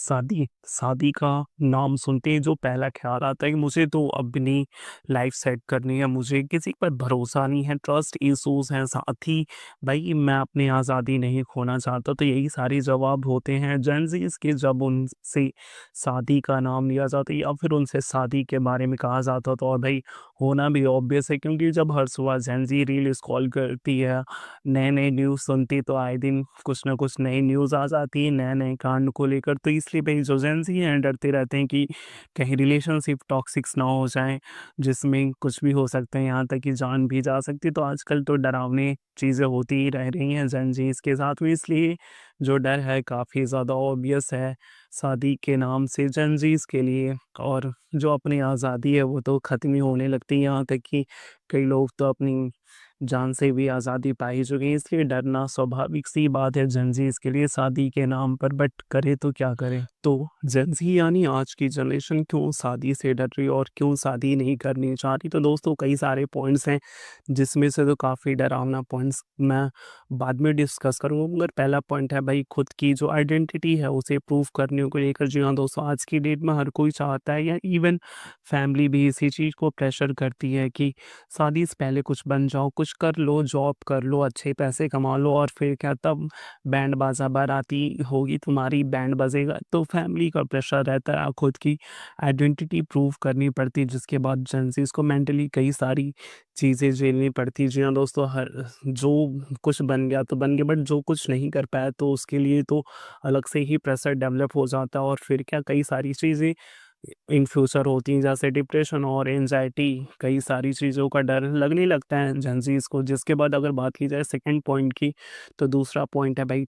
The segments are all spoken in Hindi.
शादी शादी का नाम सुनते ही जो पहला ख़्याल आता है कि मुझे तो अपनी लाइफ़ सेट करनी है, मुझे किसी पर भरोसा नहीं है, ट्रस्ट इश्यूज़ हैं, साथ ही भई मैं अपनी आज़ादी नहीं खोना चाहता। तो यही सारे जवाब होते हैं जेन ज़ीज़ के जब उनसे शादी का नाम लिया जाता है या फिर उनसे शादी के बारे में कहा जाता तो और भई होना भी ऑब्वियस है क्योंकि जब हर सुबह जेन ज़ी रील स्क्रॉल करती है, नए-नए न्यूज़ सुनती तो आए दिन कुछ न कुछ नई न्यूज़ आ जाती है नए-नए कांड को लेकर। तो इसलिए भई जो जेन ज़ी हैं डरते रहते हैं कि कहीं रिलेशनशिप टॉक्सिक्स ना हो जाएँ, जिसमें कुछ भी हो सकता है, यहाँ तक कि जान भी जा सकती है। तो आजकल तो डरावनी चीज़ें होती ही रह रही हैं जेन ज़ीज़ के साथ में, इसलिए जो डर है काफ़ी ज़्यादा ऑब्वियस है शादी के नाम से जेन ज़ीज़ के लिए। और जो अपनी आज़ादी है वो तो ख़त्म ही होने लगती है, यहाँ तक कि कई लोग तो अपनी जान से भी आज़ादी पाई चुके हैं, इसलिए डरना स्वाभाविक सी बात है जेन ज़ीज़ के लिए शादी के नाम पर, बट करे तो क्या करें? तो जेन ज़ी यानी आज की जनरेशन क्यों शादी से डर रही है और क्यों शादी नहीं करनी चाह रही? तो दोस्तों कई सारे पॉइंट्स हैं, जिसमें से तो काफ़ी डरावना पॉइंट्स मैं बाद में डिस्कस करूँगा, मगर पहला पॉइंट है भई खुद की जो आइडेंटिटी है उसे प्रूव करने को लेकर। जी हाँ दोस्तों, आज की डेट में हर कोई चाहता है या इवन फैमिली भी इसी चीज़ को प्रेशर करती है कि शादी से पहले कुछ बन जाओ, कुछ कर लो, जॉब कर लो, अच्छे पैसे कमा लो और फिर क्या तब बैंड बाजा बाराती होगी तुम्हारी, बैंड बजेगा। तो फैमिली का प्रेशर रहता है, खुद की आइडेंटिटी प्रूव करनी पड़ती है, जिसके बाद जेनज़ीज़ को मेंटली कई सारी चीज़ें झेलनी पड़ती हैं। जी हाँ दोस्तों, हर जो कुछ बन गया तो बन गया, बट जो कुछ नहीं कर पाया तो उसके लिए तो अलग से ही प्रेशर डेवलप हो जाता है और फिर क्या कई सारी चीज़ें इन फ्यूचर होती हैं, जैसे डिप्रेशन और एंजाइटी, कई सारी चीज़ों का डर लगने लगता है जेनज़ीज़ को। जिसके बाद अगर बात की जाए सेकंड पॉइंट की, तो दूसरा पॉइंट है भाई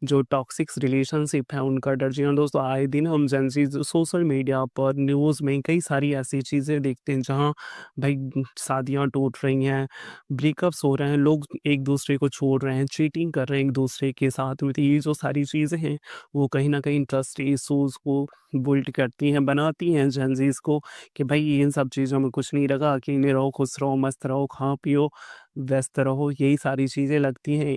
जो टॉक्सिक्स रिलेशनशिप है उनका डर। जी हाँ दोस्तों, आए दिन हम जेनज़ीज़ सोशल मीडिया पर, न्यूज़ में कई सारी ऐसी चीज़ें देखते हैं जहाँ भाई शादियाँ टूट रही हैं, ब्रेकअप्स हो रहे हैं, लोग एक दूसरे को छोड़ रहे हैं, चीटिंग कर रहे हैं एक दूसरे के साथ में। तो ये जो सारी चीज़ें हैं वो कहीं न कहीं ट्रस्ट इश्यूज़ को बिल्ड करती हैं, बनाती हैं जेनज़ीज़ को कि भाई इन सब चीज़ों में कुछ नहीं रखा, अकेले रहो, खुश रहो, मस्त रहो, खाओ-पियो, व्यस्त रहो, यही सारी चीज़ें लगती हैं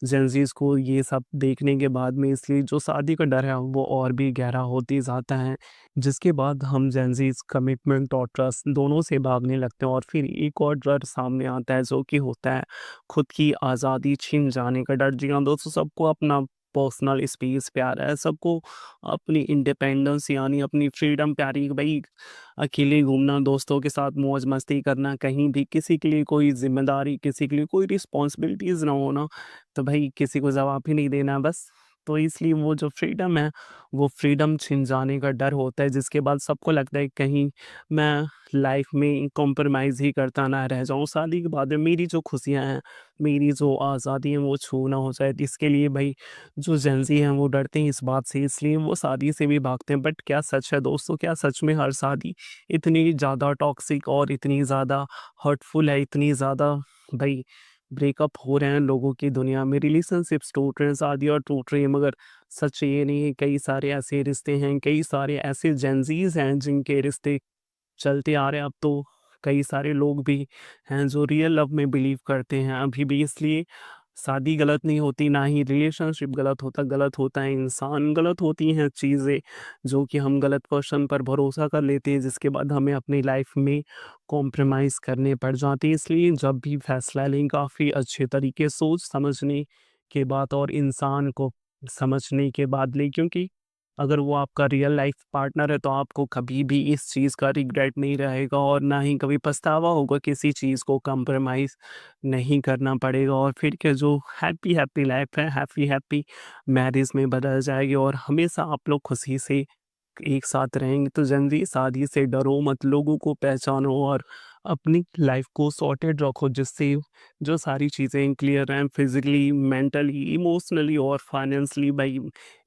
जेनज़ीज़ को ये सब देखने के बाद में। इसलिए जो शादी का डर है वो और भी गहरा होते जाता है, जिसके बाद हम जेनज़ीज़ कमिटमेंट और ट्रस्ट दोनों से भागने लगते हैं और फिर एक और डर सामने आता है जो कि होता है खुद की आज़ादी छिन जाने का डर। जी हाँ दोस्तों, सबको अपना पर्सनल स्पेस प्यारा है, सबको अपनी इंडिपेंडेंस यानी अपनी फ्रीडम प्यारी है कि भाई अकेले घूमना, दोस्तों के साथ मौज मस्ती करना, कहीं भी किसी के लिए कोई ज़िम्मेदारी, किसी के लिए कोई रिस्पॉन्सिबिलिटीज़ ना होना, तो भाई किसी को जवाब ही नहीं देना है बस। तो इसलिए वो जो फ्रीडम है, वो फ्रीडम छिन जाने का डर होता है, जिसके बाद सबको लगता है कहीं मैं लाइफ में कॉम्प्रोमाइज़ ही करता ना रह जाऊँ। शादी के बाद में मेरी जो खुशियाँ हैं, मेरी जो आज़ादी है वो छू ना हो जाए। इसके लिए भई जो जेन ज़ी हैं वो डरते हैं इस बात से, इसलिए वो शादी से भी भागते हैं। बट क्या सच है दोस्तों? क्या सच में हर शादी इतनी ज़्यादा टॉक्सिक और इतनी ज़्यादा हर्टफुल है, इतनी ज़्यादा भई ब्रेकअप हो रहे हैं लोगों की दुनिया में, रिलेशनशिप्स टूट रहे हैं, शादियाँ टूट रही हैं, मगर सच ये नहीं है, कई सारे ऐसे रिश्ते हैं, कई सारे ऐसे जेनज़ीज़ हैं जिनके रिश्ते चलते आ रहे हैं। अब तो कई सारे लोग भी हैं जो रियल लव में बिलीव करते हैं अभी भी, इसलिए शादी गलत नहीं होती, ना ही रिलेशनशिप गलत होता है इंसान, गलत होती हैं चीज़ें जो कि हम गलत पर्सन पर भरोसा कर लेते हैं, जिसके बाद हमें अपनी लाइफ में कॉम्प्रोमाइज़ करने पड़ जाते हैं। इसलिए जब भी फैसला लें काफ़ी अच्छे तरीके सोच समझने के बाद और इंसान को समझने के बाद लें, क्योंकि अगर वो आपका रियल लाइफ पार्टनर है तो आपको कभी भी इस चीज़ का रिग्रेट नहीं रहेगा और ना ही कभी पछतावा होगा, किसी चीज़ को कंप्रोमाइज़ नहीं करना पड़ेगा और फिर क्या जो हैप्पी हैप्पी लाइफ है, हैप्पी हैप्पी मैरिज में बदल जाएगी और हमेशा आप लोग खुशी से एक साथ रहेंगे। तो जल्दी शादी से डरो मत, लोगों को पहचानो और अपनी लाइफ को सॉर्टेड रखो, जिससे जो सारी चीज़ें क्लियर रहें, फिजिकली, मेंटली, इमोशनली और फाइनेंशियली भाई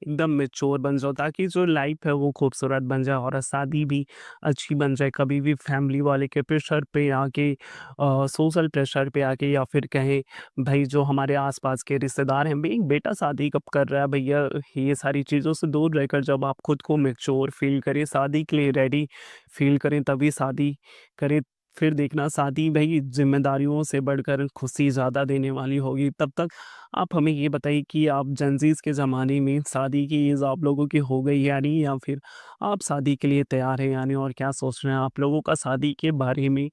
एकदम मैच्योर बन जाओ, ताकि जो लाइफ है वो खूबसूरत बन जाए और शादी भी अच्छी बन जाए। कभी भी फैमिली वाले के प्रेशर पे आके, सोशल प्रेशर पे आके, या फिर कहें भाई जो हमारे आसपास के रिश्तेदार हैं, भाई बेटा शादी कब कर रहा है भैया, ये सारी चीज़ों से दूर रहकर जब आप खुद को मैच्योर फील करें, शादी के लिए रेडी फील करें, तभी शादी करें। फिर देखना शादी भई ज़िम्मेदारियों से बढ़कर खुशी ज़्यादा देने वाली होगी। तब तक आप हमें ये बताइए कि आप जेनज़ीज़ के ज़माने में शादी की एज आप लोगों की हो गई या नहीं, या फिर आप शादी के लिए तैयार हैं या नहीं, और क्या सोच रहे हैं आप लोगों का शादी के बारे में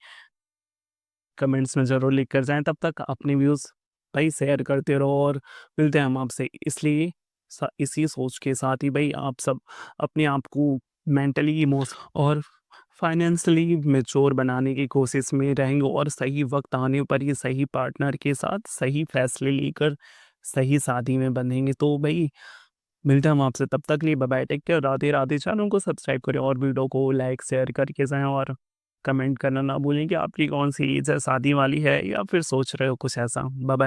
कमेंट्स में ज़रूर लिख कर जाएँ। तब तक अपने व्यूज़ भाई शेयर करते रहो, और मिलते हैं हम आपसे। इसलिए इसी सोच के साथ ही भाई आप सब अपने आप को मेंटली, और फाइनेंशियली मैच्योर बनाने की कोशिश में रहेंगे, और सही वक़्त आने पर ये सही पार्टनर के साथ सही फैसले लेकर सही शादी में बंधेंगे। तो भई मिलते हैं हम आपसे, तब तक के लिए bye bye, take care, Radhe Radhe. Channel को सब्सक्राइब करें और वीडियो को लाइक, शेयर करके जाएँ, और कमेंट करना ना भूलें कि आपकी कौन-सी एज है, शादी वाली है या फिर सोच रहे हो कुछ ऐसा। Bye bye.